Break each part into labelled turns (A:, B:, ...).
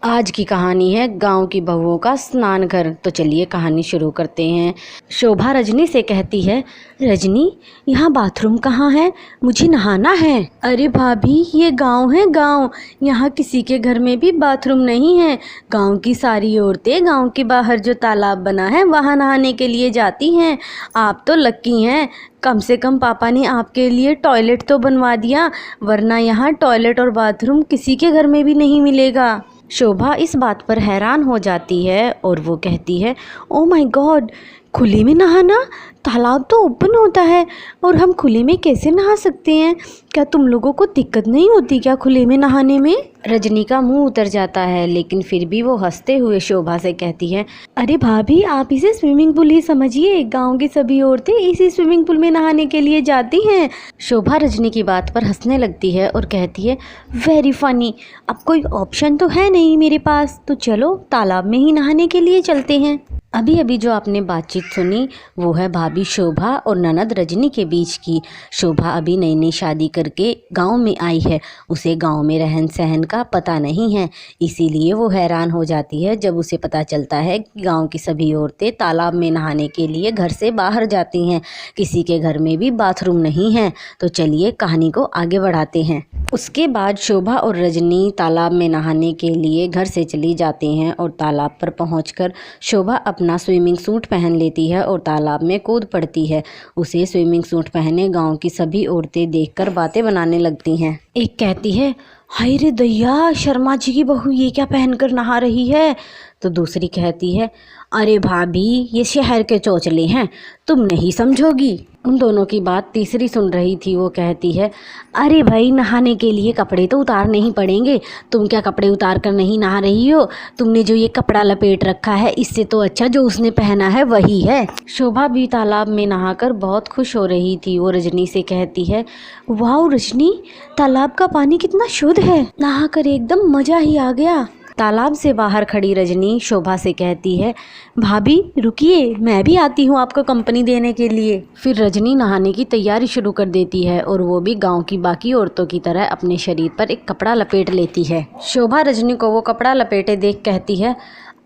A: आज की कहानी है गांव की बहुओं का स्नान घर। तो चलिए कहानी शुरू करते हैं। शोभा रजनी से कहती है, रजनी यहाँ बाथरूम कहाँ है, मुझे नहाना है। अरे भाभी ये गांव है गांव, यहाँ किसी के घर में भी बाथरूम नहीं है। गांव की सारी औरतें गांव के बाहर जो तालाब बना है वहाँ नहाने के लिए जाती हैं। आप तो लक्की हैं, कम से कम पापा ने आपके लिए टॉयलेट तो बनवा दिया, वरना यहाँ टॉयलेट और बाथरूम किसी के घर में भी नहीं मिलेगा। शोभा इस बात पर हैरान हो जाती है और वो कहती है, ओ माय गॉड, खुले में नहाना, तालाब तो ओपन होता है और हम खुले में कैसे नहा सकते हैं। क्या तुम लोगों को दिक्कत नहीं होती क्या खुले में नहाने में। रजनी का मुंह उतर जाता है, लेकिन फिर भी वो हंसते हुए शोभा से कहती है, अरे भाभी आप इसे स्विमिंग पूल ही समझिए, गांव की सभी औरतें इसी स्विमिंग पूल में नहाने के लिए जाती हैं। शोभा रजनी की बात पर हंसने लगती है और कहती है, वेरी फनी, अब कोई ऑप्शन तो है नहीं मेरे पास, तो चलो तालाब में ही नहाने के लिए चलते हैं। अभी अभी जो आपने बातचीत सुनी वो है भाभी शोभा और ननद रजनी के बीच की। शोभा अभी नई नई शादी करके गांव में आई है, उसे गांव में रहन सहन का पता नहीं है, इसीलिए वो हैरान हो जाती है जब उसे पता चलता है कि गांव की सभी औरतें तालाब में नहाने के लिए घर से बाहर जाती हैं, किसी के घर में भी बाथरूम नहीं है। तो चलिए कहानी को आगे बढ़ाते हैं। उसके बाद शोभा और रजनी तालाब में नहाने के लिए घर से चली जाते हैं और तालाब पर पहुंचकर शोभा अपना स्विमिंग सूट पहन लेती है और तालाब में कूद पड़ती है। उसे स्विमिंग सूट पहने गांव की सभी औरतें देखकर बातें बनाने लगती हैं। एक कहती है, हाय रे दैया, शर्मा जी की बहू ये क्या पहनकर नहा रही है। तो दूसरी कहती है, अरे भाभी ये शहर के चोचले हैं, तुम नहीं समझोगी। उन दोनों की बात तीसरी सुन रही थी, वो कहती है, अरे भाई नहाने के लिए कपड़े तो उतारने ही पड़ेंगे, तुम क्या कपड़े उतार कर नहीं नहा रही हो, तुमने जो ये कपड़ा लपेट रखा है इससे तो अच्छा जो उसने पहना है वही है। शोभा भी तालाब में नहाकर बहुत खुश हो रही थी। वो रजनी से कहती है, वाह रजनी, तालाब का पानी कितना शुद्ध है, नहाकर एकदम मजा ही आ गया। तालाब से बाहर खड़ी रजनी शोभा से कहती है, भाभी रुकिए, मैं भी आती हूँ आपको कंपनी देने के लिए। फिर रजनी नहाने की तैयारी शुरू कर देती है और वो भी गांव की बाकी औरतों की तरह अपने शरीर पर एक कपड़ा लपेट लेती है। शोभा रजनी को वो कपड़ा लपेटे देख कहती है,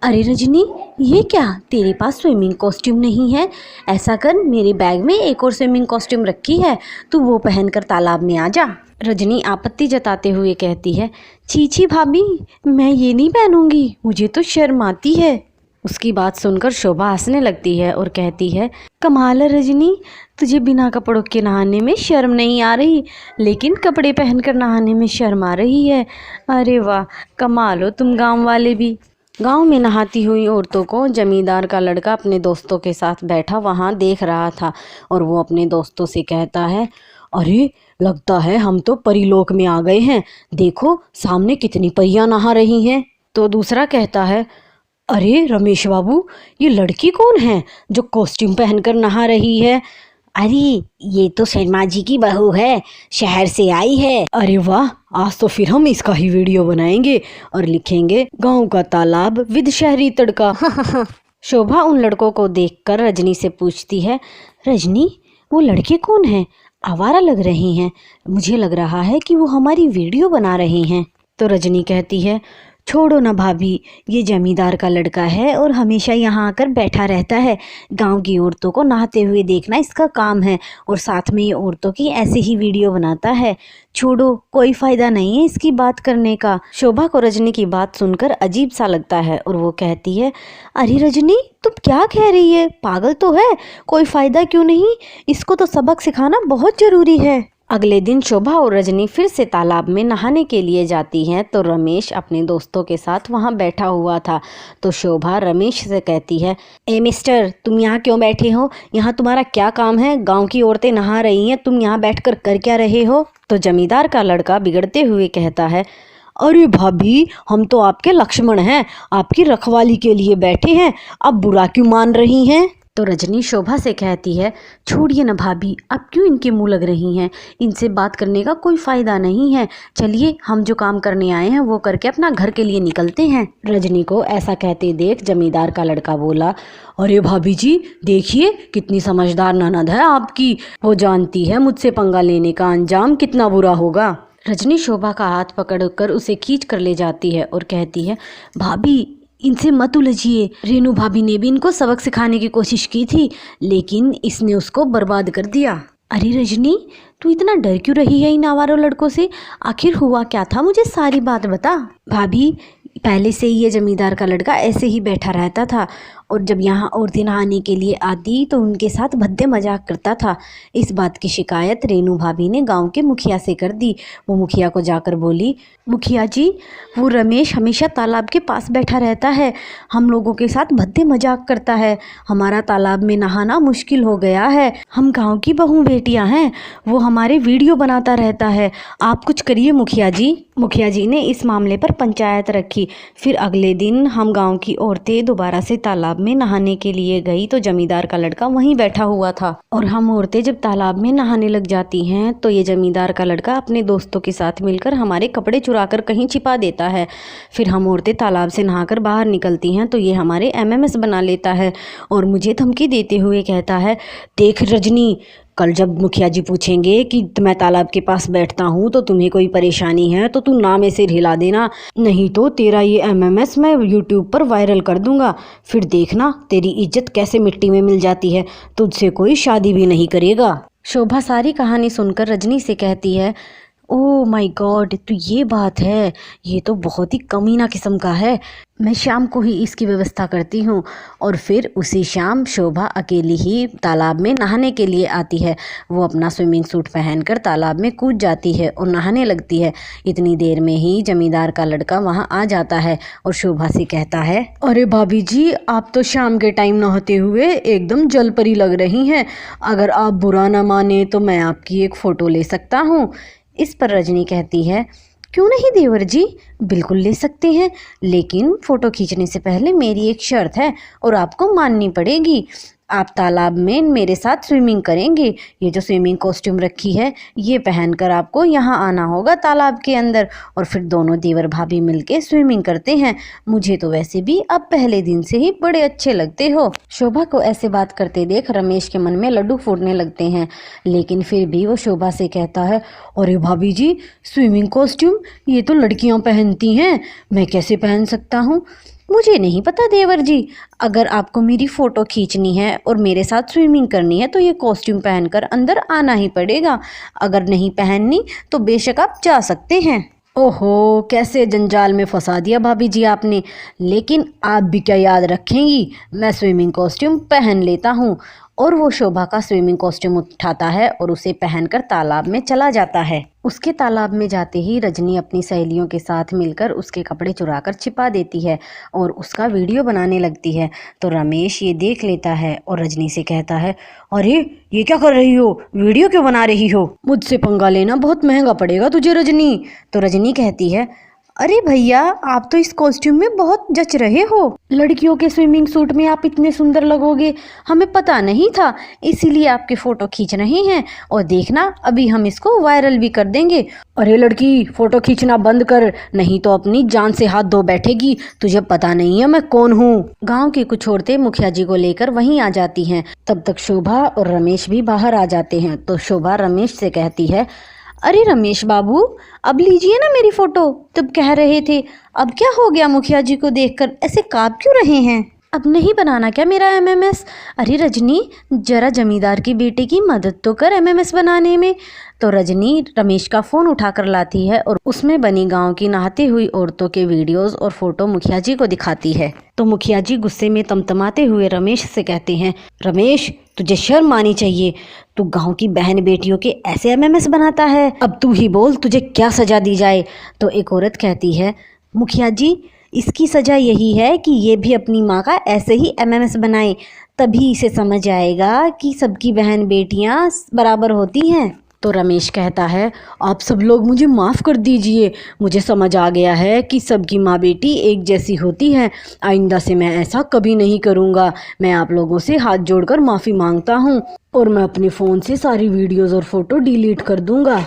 A: अरे रजनी ये क्या, तेरे पास स्विमिंग कॉस्ट्यूम नहीं है, ऐसा कर मेरे बैग में एक और स्विमिंग कॉस्ट्यूम रखी है, तू वो पहनकर तालाब में आ जा। रजनी आपत्ति जताते हुए कहती है, चीची भाभी मैं ये नहीं पहनूंगी, मुझे तो शर्म आती है। उसकी बात सुनकर शोभा हंसने लगती है और कहती है, कमाल है रजनी, तुझे बिना कपड़ों के नहाने में शर्म नहीं आ रही, लेकिन कपड़े पहनकर नहाने में शर्म आ रही है। अरे वाह, कमाल हो तुम गाँव वाले भी। गांव में नहाती हुई औरतों को जमींदार का लड़का अपने दोस्तों के साथ बैठा वहां देख रहा था और वो अपने दोस्तों से कहता है, अरे लगता है हम तो परीलोक में आ गए हैं, देखो सामने कितनी परियां नहा रही हैं। तो दूसरा कहता है, अरे रमेश बाबू, ये लड़की कौन है जो कॉस्ट्यूम पहनकर नहा रही है। अरे ये तो शर्मा जी की बहू है, शहर से आई है। अरे वाह, आज तो फिर हम इसका ही वीडियो बनाएंगे और लिखेंगे गांव का तालाब विद शहरी तड़का। शोभा उन लड़कों को देखकर रजनी से पूछती है, रजनी वो लड़के कौन हैं, आवारा लग रहे हैं, मुझे लग रहा है कि वो हमारी वीडियो बना रहे हैं। तो रजनी कहती है, छोड़ो ना भाभी, ये जमींदार का लड़का है और हमेशा यहाँ आकर बैठा रहता है, गांव की औरतों को नहाते हुए देखना इसका काम है और साथ में ये औरतों की ऐसे ही वीडियो बनाता है, छोड़ो कोई फ़ायदा नहीं है इसकी बात करने का। शोभा को रजनी की बात सुनकर अजीब सा लगता है और वो कहती है, अरे रजनी तुम क्या कह रही है, पागल तो है, कोई फ़ायदा क्यों नहीं, इसको तो सबक सिखाना बहुत ज़रूरी है। अगले दिन शोभा और रजनी फिर से तालाब में नहाने के लिए जाती हैं तो रमेश अपने दोस्तों के साथ वहां बैठा हुआ था। तो शोभा रमेश से कहती है, ए मिस्टर, तुम यहाँ क्यों बैठे हो, यहाँ तुम्हारा क्या काम है, गांव की औरतें नहा रही हैं, तुम यहाँ बैठकर कर क्या रहे हो। तो जमींदार का लड़का बिगड़ते हुए कहता है, अरे भाभी हम तो आपके लक्ष्मण हैं, आपकी रखवाली के लिए बैठे हैं, अब बुरा क्यों मान रही हैं। तो रजनी शोभा से कहती है, छोड़िए ना भाभी, अब क्यों इनके मुंह लग रही हैं, इनसे बात करने का कोई फ़ायदा नहीं है, चलिए हम जो काम करने आए हैं वो करके अपना घर के लिए निकलते हैं। रजनी को ऐसा कहते देख जमींदार का लड़का बोला, अरे भाभी जी देखिए कितनी समझदार ननद है आपकी, वो जानती है मुझसे पंगा लेने का अंजाम कितना बुरा होगा। रजनी शोभा का हाथ पकड़कर उसे खींच कर ले जाती है और कहती है, भाभी इनसे मत उलझिए। रेनू भाभी ने भी इनको सबक सिखाने की कोशिश की थी, लेकिन इसने उसको बर्बाद कर दिया। अरे रजनी, तू इतना डर क्यों रही है इन आवारा लड़कों से? आखिर हुआ क्या था, मुझे सारी बात बता। भाभी, पहले से ही ये जमींदार का लड़का ऐसे ही बैठा रहता था और जब यहाँ औरतें नहाने के लिए आती तो उनके साथ भद्दे मजाक करता था। इस बात की शिकायत रेनू भाभी ने गांव के मुखिया से कर दी। वो मुखिया को जाकर बोली, मुखिया जी, वो रमेश हमेशा तालाब के पास बैठा रहता है, हम लोगों के साथ भद्दे मजाक करता है, हमारा तालाब में नहाना मुश्किल हो गया है। हम गाँव की बहू बेटियाँ हैं, वो हमारे वीडियो बनाता रहता है, आप कुछ करिए मुखिया जी। मुखिया जी ने इस मामले पर पंचायत रखी। फिर अगले दिन हम गांव की औरतें दोबारा से तालाब में नहाने के लिए गई तो जमींदार का लड़का वहीं बैठा हुआ था। और हम औरतें जब तालाब में नहाने लग जाती हैं तो ये जमींदार का लड़का अपने दोस्तों के साथ मिलकर हमारे कपड़े चुराकर कहीं छिपा देता है। फिर हम औरतें तालाब से नहाकर बाहर निकलती हैं तो ये हमारे MMS बना लेता है और मुझे धमकी देते हुए कहता है, देख रजनी, कल जब मुखिया जी पूछेंगे कि मैं तालाब के पास बैठता हूँ तो तुम्हें कोई परेशानी है तो तू नाम ऐसे हिला देना, नहीं तो तेरा ये MMS मैं YouTube पर वायरल कर दूंगा। फिर देखना तेरी इज्जत कैसे मिट्टी में मिल जाती है, तुझसे कोई शादी भी नहीं करेगा। शोभा सारी कहानी सुनकर रजनी से कहती है, ओह माय गॉड, तो ये बात है, ये तो बहुत ही कमीना किस्म का है। मैं शाम को ही इसकी व्यवस्था करती हूँ। और फिर उसी शाम शोभा अकेली ही तालाब में नहाने के लिए आती है। वो अपना स्विमिंग सूट पहनकर तालाब में कूद जाती है और नहाने लगती है। इतनी देर में ही जमींदार का लड़का वहाँ आ जाता है और शोभा से कहता है, अरे भाभी जी, आप तो शाम के टाइम नहाते हुए एकदम जल परी लग रही हैं, अगर आप बुरा ना माने तो मैं आपकी एक फ़ोटो ले सकता हूँ। इस पर रजनी कहती है, क्यों नहीं देवर जी, बिल्कुल ले सकते हैं, लेकिन फ़ोटो खींचने से पहले मेरी एक शर्त है और आपको माननी पड़ेगी। आप तालाब में मेरे साथ स्विमिंग करेंगे। ये जो स्विमिंग कॉस्ट्यूम रखी है ये पहनकर आपको यहाँ आना होगा तालाब के अंदर और फिर दोनों देवर भाभी मिलके स्विमिंग करते हैं। मुझे तो वैसे भी अब पहले दिन से ही बड़े अच्छे लगते हो। शोभा को ऐसे बात करते देख रमेश के मन में लड्डू फूटने लगते हैं, लेकिन फिर भी वो शोभा से कहता है, अरे भाभी जी, स्विमिंग कॉस्ट्यूम ये तो लड़कियाँ पहनती हैं, मैं कैसे पहन सकता हूँ? मुझे नहीं पता देवर जी, अगर आपको मेरी फ़ोटो खींचनी है और मेरे साथ स्विमिंग करनी है तो ये कॉस्ट्यूम पहनकर अंदर आना ही पड़ेगा। अगर नहीं पहननी तो बेशक आप जा सकते हैं। ओहो, कैसे जंजाल में फंसा दिया भाभी जी आपने, लेकिन आप भी क्या याद रखेंगी, मैं स्विमिंग कॉस्ट्यूम पहन लेता हूँ। और वो शोभा का स्विमिंग कॉस्ट्यूम उठाता है और उसे पहनकर तालाब में चला जाता है। उसके तालाब में जाते ही रजनी अपनी सहेलियों के साथ मिलकर उसके कपड़े चुराकर छिपा देती है और उसका वीडियो बनाने लगती है। तो रमेश ये देख लेता है और रजनी से कहता है, अरे ये क्या कर रही हो, वीडियो क्यों बना रही हो? मुझसे पंगा लेना बहुत महंगा पड़ेगा तुझे रजनी। तो रजनी कहती है, अरे भैया, आप तो इस कॉस्ट्यूम में बहुत जच रहे हो, लड़कियों के स्विमिंग सूट में आप इतने सुंदर लगोगे, हमें पता नहीं था, इसीलिए आपके फ़ोटो खींच रहे हैं और देखना अभी हम इसको वायरल भी कर देंगे। अरे लड़की, फ़ोटो खींचना बंद कर, नहीं तो अपनी जान से हाथ धो बैठेगी, तुझे पता नहीं है मैं कौन हूँ। गाँव की कुछ औरतें मुखिया जी को लेकर वहीं आ जाती हैं। तब तक शोभा और रमेश भी बाहर आ जाते हैं। तो शोभा रमेश से कहती है, अरे रमेश बाबू, अब लीजिए ना मेरी फ़ोटो, तब कह रहे थे, अब क्या हो गया, मुखिया जी को देखकर ऐसे काँप क्यों रहे हैं? अब नहीं बनाना क्या मेरा MMS? अरे रजनी, जरा जमींदार की बेटे की मदद तो कर MMS बनाने में। तो रजनी रमेश का फ़ोन उठाकर लाती है और उसमें बनी गांव की नहाती हुई औरतों के वीडियोस और फोटो मुखिया जी को दिखाती है। तो मुखिया जी गुस्से में तमतमाते हुए रमेश से कहते हैं, रमेश, तुझे शर्म आनी चाहिए, तू गांव की बहन बेटियों के ऐसे MMS बनाता है, अब तू ही बोल तुझे क्या सजा दी जाए। तो एक औरत कहती है, मुखिया जी, इसकी सज़ा यही है कि ये भी अपनी माँ का ऐसे ही MMS बनाए, तभी इसे समझ आएगा कि सबकी बहन बेटियाँ बराबर होती हैं। तो रमेश कहता है, आप सब लोग मुझे माफ़ कर दीजिए, मुझे समझ आ गया है कि सबकी माँ बेटी एक जैसी होती है, आइंदा से मैं ऐसा कभी नहीं करूँगा। मैं आप लोगों से हाथ जोड़कर माफ़ी मांगता हूँ और मैं अपने फ़ोन से सारी वीडियोज़ और फ़ोटो डिलीट कर दूँगा।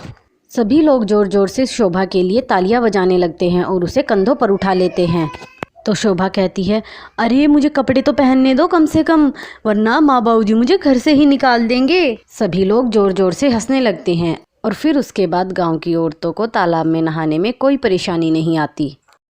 A: सभी लोग ज़ोर ज़ोर से शोभा के लिए तालियां बजाने लगते हैं और उसे कंधों पर उठा लेते हैं। तो शोभा कहती है, अरे मुझे कपड़े तो पहनने दो कम से कम, वरना माँ बाबूजी मुझे घर से ही निकाल देंगे। सभी लोग जोर जोर से हंसने लगते हैं और फिर उसके बाद गांव की औरतों को तालाब में नहाने में कोई परेशानी नहीं आती।